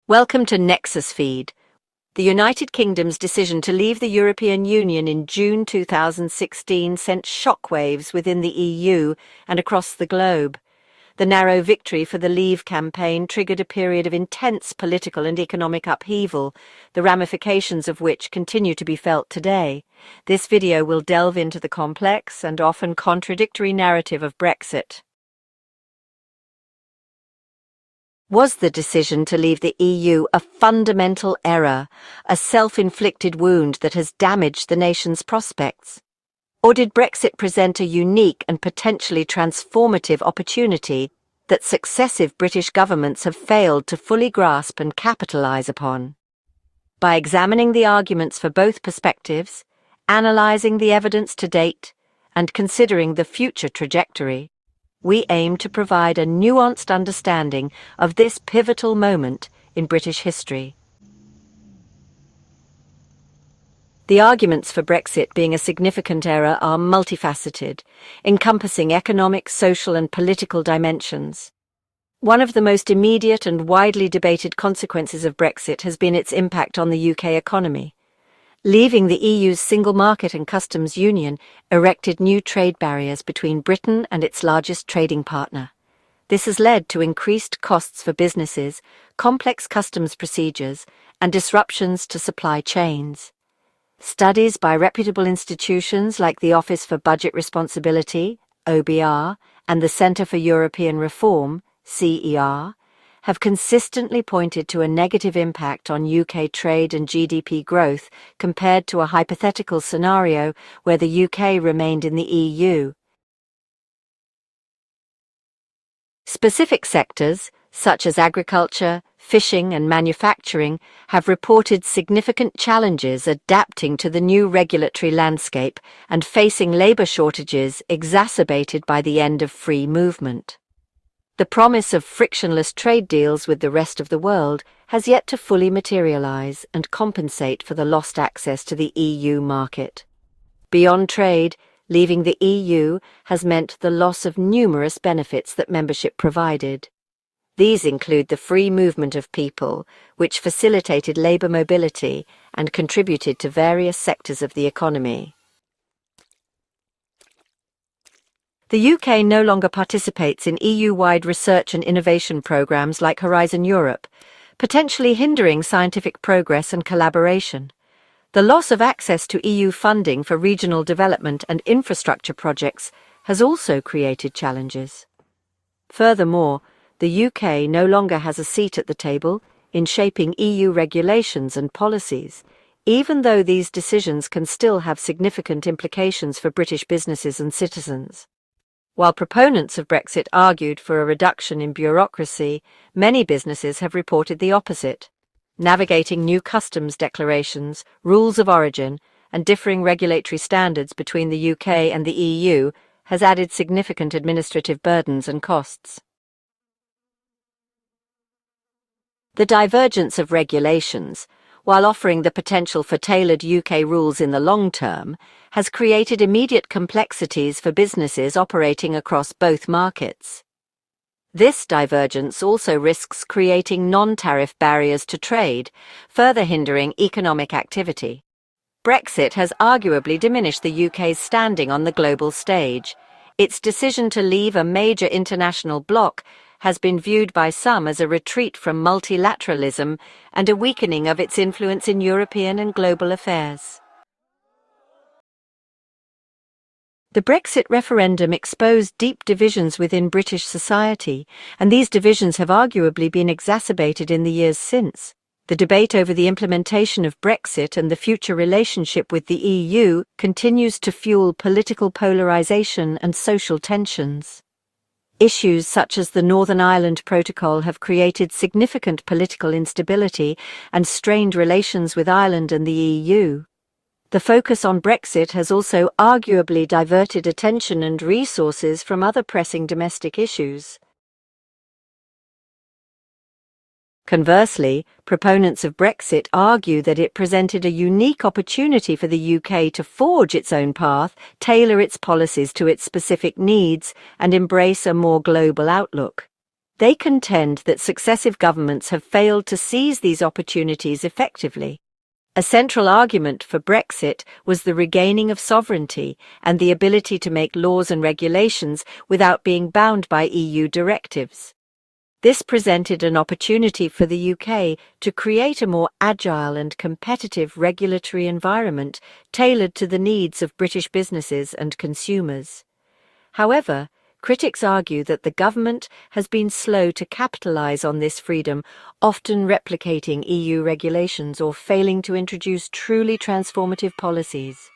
Welcome to Nexus-Feed. The United Kingdom's decision to leave the European Union in June 2016 sent shockwaves within the EU and across the globe. The narrow victory for the Leave campaign triggered a period of intense political and economic upheaval, the ramifications of which continue to be felt today. This video will delve into the complex and often contradictory narrative of Brexit. Was the decision to leave the EU a fundamental error, a self-inflicted wound that has damaged the nation's prospects? Or did Brexit present a unique and potentially transformative opportunity that successive British governments have failed to fully grasp and capitalise upon? By examining the arguments for both perspectives, analysing the evidence to date, and considering the future trajectory, we aim to provide a nuanced understanding of this pivotal moment in British history. The arguments for Brexit being a significant error are multifaceted, encompassing economic, social and political dimensions. One of the most immediate and widely debated consequences of Brexit has been its impact on the UK economy. Leaving the EU's single market and customs union erected new trade barriers between Britain and its largest trading partner. This has led to increased costs for businesses, complex customs procedures, and disruptions to supply chains. Studies by reputable institutions like the Office for Budget Responsibility, OBR, and the Centre for European Reform, CER, have consistently pointed to a negative impact on UK trade and GDP growth compared to a hypothetical scenario where the UK remained in the EU. Specific sectors, such as agriculture, fishing and manufacturing, have reported significant challenges adapting to the new regulatory landscape and facing labour shortages exacerbated by the end of free movement. The promise of frictionless trade deals with the rest of the world has yet to fully materialise and compensate for the lost access to the EU market. Beyond trade, leaving the EU has meant the loss of numerous benefits that membership provided. These include the free movement of people, which facilitated labour mobility and contributed to various sectors of the economy. The UK no longer participates in EU-wide research and innovation programmes like Horizon Europe, potentially hindering scientific progress and collaboration. The loss of access to EU funding for regional development and infrastructure projects has also created challenges. Furthermore, the UK no longer has a seat at the table in shaping EU regulations and policies, even though these decisions can still have significant implications for British businesses and citizens. While proponents of Brexit argued for a reduction in bureaucracy, many businesses have reported the opposite. Navigating new customs declarations, rules of origin, and differing regulatory standards between the UK and the EU has added significant administrative burdens and costs. The divergence of regulations, while offering the potential for tailored UK rules in the long term, has created immediate complexities for businesses operating across both markets. This divergence also risks creating non-tariff barriers to trade, further hindering economic activity. Brexit has arguably diminished the UK's standing on the global stage. Its decision to leave a major international bloc has been viewed by some as a retreat from multilateralism and a weakening of its influence in European and global affairs. The Brexit referendum exposed deep divisions within British society, and these divisions have arguably been exacerbated in the years since. The debate over the implementation of Brexit and the future relationship with the EU continues to fuel political polarisation and social tensions. Issues such as the Northern Ireland Protocol have created significant political instability and strained relations with Ireland and the EU. The focus on Brexit has also arguably diverted attention and resources from other pressing domestic issues. Conversely, proponents of Brexit argue that it presented a unique opportunity for the UK to forge its own path, tailor its policies to its specific needs, and embrace a more global outlook. They contend that successive governments have failed to seize these opportunities effectively. A central argument for Brexit was the regaining of sovereignty and the ability to make laws and regulations without being bound by EU directives. This presented an opportunity for the UK to create a more agile and competitive regulatory environment tailored to the needs of British businesses and consumers. However, critics argue that the government has been slow to capitalise on this freedom, often replicating EU regulations or failing to introduce truly transformative policies.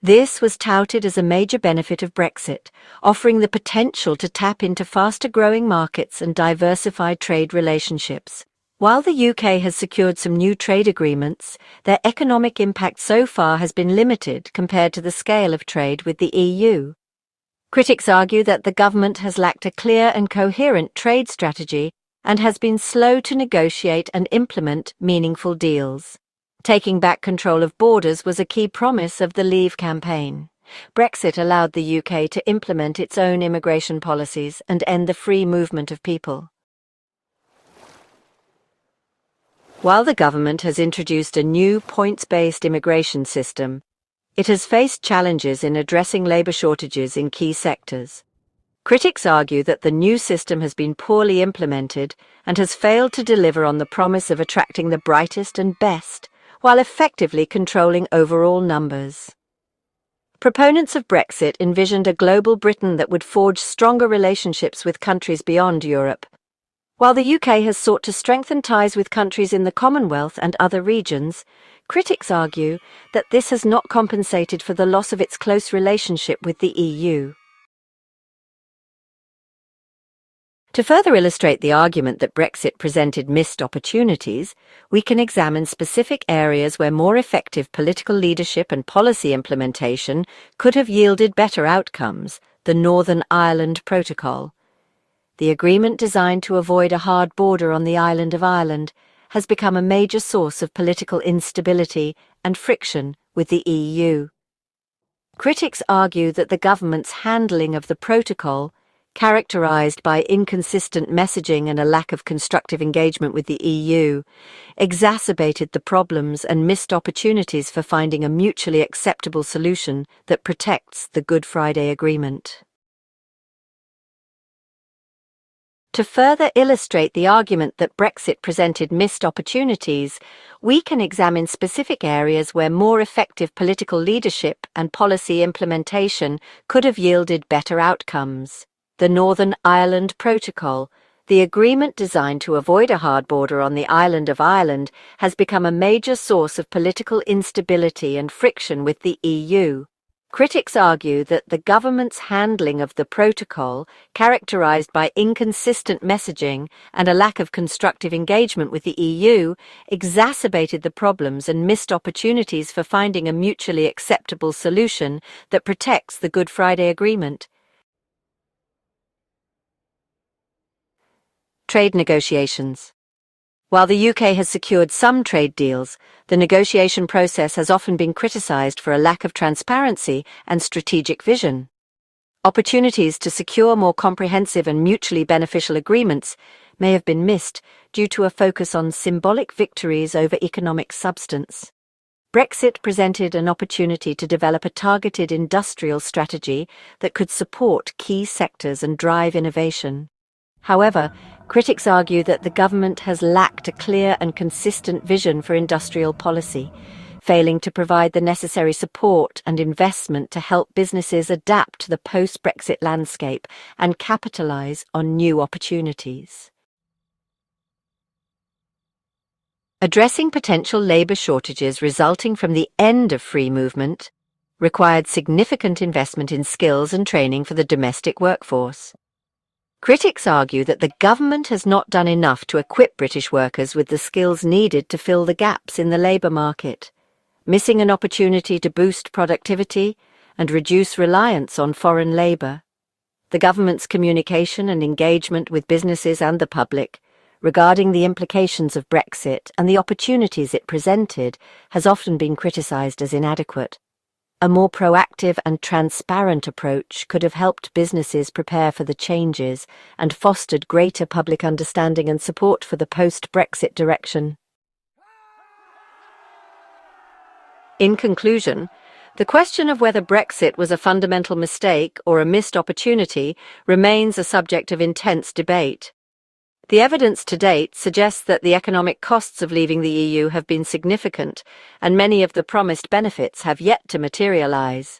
This was touted as a major benefit of Brexit, offering the potential to tap into faster-growing markets and diversified trade relationships. While the UK has secured some new trade agreements, their economic impact so far has been limited compared to the scale of trade with the EU. Critics argue that the government has lacked a clear and coherent trade strategy and has been slow to negotiate and implement meaningful deals. Taking back control of borders was a key promise of the Leave campaign. Brexit allowed the UK to implement its own immigration policies and end the free movement of people. While the government has introduced a new points-based immigration system, it has faced challenges in addressing labour shortages in key sectors. Critics argue that the new system has been poorly implemented and has failed to deliver on the promise of attracting the brightest and best, while effectively controlling overall numbers. Proponents of Brexit envisioned a global Britain that would forge stronger relationships with countries beyond Europe. While the UK has sought to strengthen ties with countries in the Commonwealth and other regions, critics argue that this has not compensated for the loss of its close relationship with the EU. To further illustrate the argument that Brexit presented missed opportunities, we can examine specific areas where more effective political leadership and policy implementation could have yielded better outcomes. The Northern Ireland Protocol. The agreement designed to avoid a hard border on the island of Ireland has become a major source of political instability and friction with the EU. Critics argue that the government's handling of the protocol, characterised by inconsistent messaging and a lack of constructive engagement with the EU, exacerbated the problems and missed opportunities for finding a mutually acceptable solution that protects the Good Friday Agreement. To further illustrate the argument that Brexit presented missed opportunities, we can examine specific areas where more effective political leadership and policy implementation could have yielded better outcomes. The Northern Ireland Protocol, the agreement designed to avoid a hard border on the island of Ireland, has become a major source of political instability and friction with the EU. Critics argue that the government's handling of the protocol, characterised by inconsistent messaging and a lack of constructive engagement with the EU, exacerbated the problems and missed opportunities for finding a mutually acceptable solution that protects the Good Friday Agreement. Trade negotiations. While the UK has secured some trade deals, the negotiation process has often been criticised for a lack of transparency and strategic vision. Opportunities to secure more comprehensive and mutually beneficial agreements may have been missed due to a focus on symbolic victories over economic substance. Brexit presented an opportunity to develop a targeted industrial strategy that could support key sectors and drive innovation. However, critics argue that the government has lacked a clear and consistent vision for industrial policy, failing to provide the necessary support and investment to help businesses adapt to the post-Brexit landscape and capitalise on new opportunities. Addressing potential labour shortages resulting from the end of free movement required significant investment in skills and training for the domestic workforce. Critics argue that the government has not done enough to equip British workers with the skills needed to fill the gaps in the labour market, missing an opportunity to boost productivity and reduce reliance on foreign labour. The government's communication and engagement with businesses and the public regarding the implications of Brexit and the opportunities it presented has often been criticised as inadequate. A more proactive and transparent approach could have helped businesses prepare for the changes and fostered greater public understanding and support for the post-Brexit direction. In conclusion, the question of whether Brexit was a fundamental mistake or a missed opportunity remains a subject of intense debate. The evidence to date suggests that the economic costs of leaving the EU have been significant, and many of the promised benefits have yet to materialise.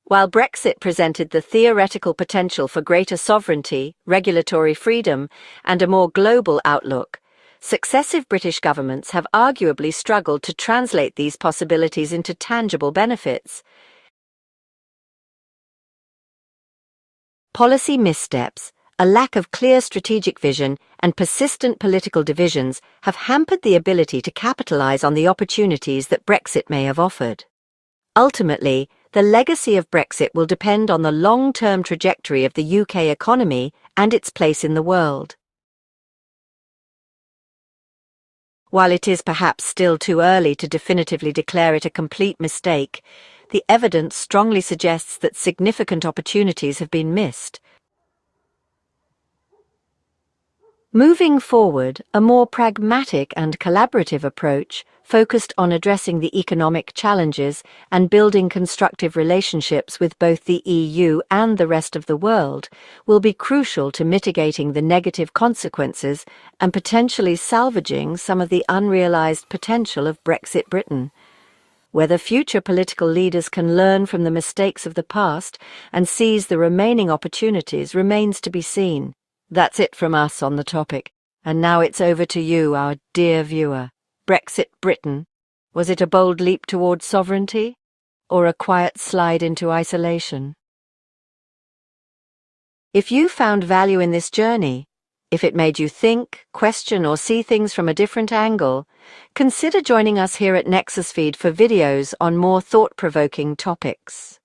While Brexit presented the theoretical potential for greater sovereignty, regulatory freedom, and a more global outlook, successive British governments have arguably struggled to translate these possibilities into tangible benefits. Policy missteps, a lack of clear strategic vision, and persistent political divisions have hampered the ability to capitalise on the opportunities that Brexit may have offered. Ultimately, the legacy of Brexit will depend on the long-term trajectory of the UK economy and its place in the world. While it is perhaps still too early to definitively declare it a complete mistake, the evidence strongly suggests that significant opportunities have been missed. Moving forward, a more pragmatic and collaborative approach, focused on addressing the economic challenges and building constructive relationships with both the EU and the rest of the world, will be crucial to mitigating the negative consequences and potentially salvaging some of the unrealised potential of Brexit Britain. Whether future political leaders can learn from the mistakes of the past and seize the remaining opportunities remains to be seen. That's it from us on the topic, and now it's over to you, our dear viewer. Brexit Britain, was it a bold leap towards sovereignty, or a quiet slide into isolation? If you found value in this journey, if it made you think, question, or see things from a different angle, consider joining us here at Nexus-Feed for videos on more thought-provoking topics.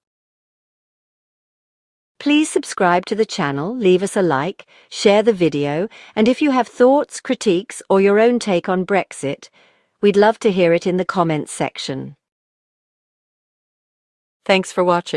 Please subscribe to the channel, leave us a like, share the video, and if you have thoughts, critiques, or your own take on Brexit, we'd love to hear it in the comments section. Thanks for watching.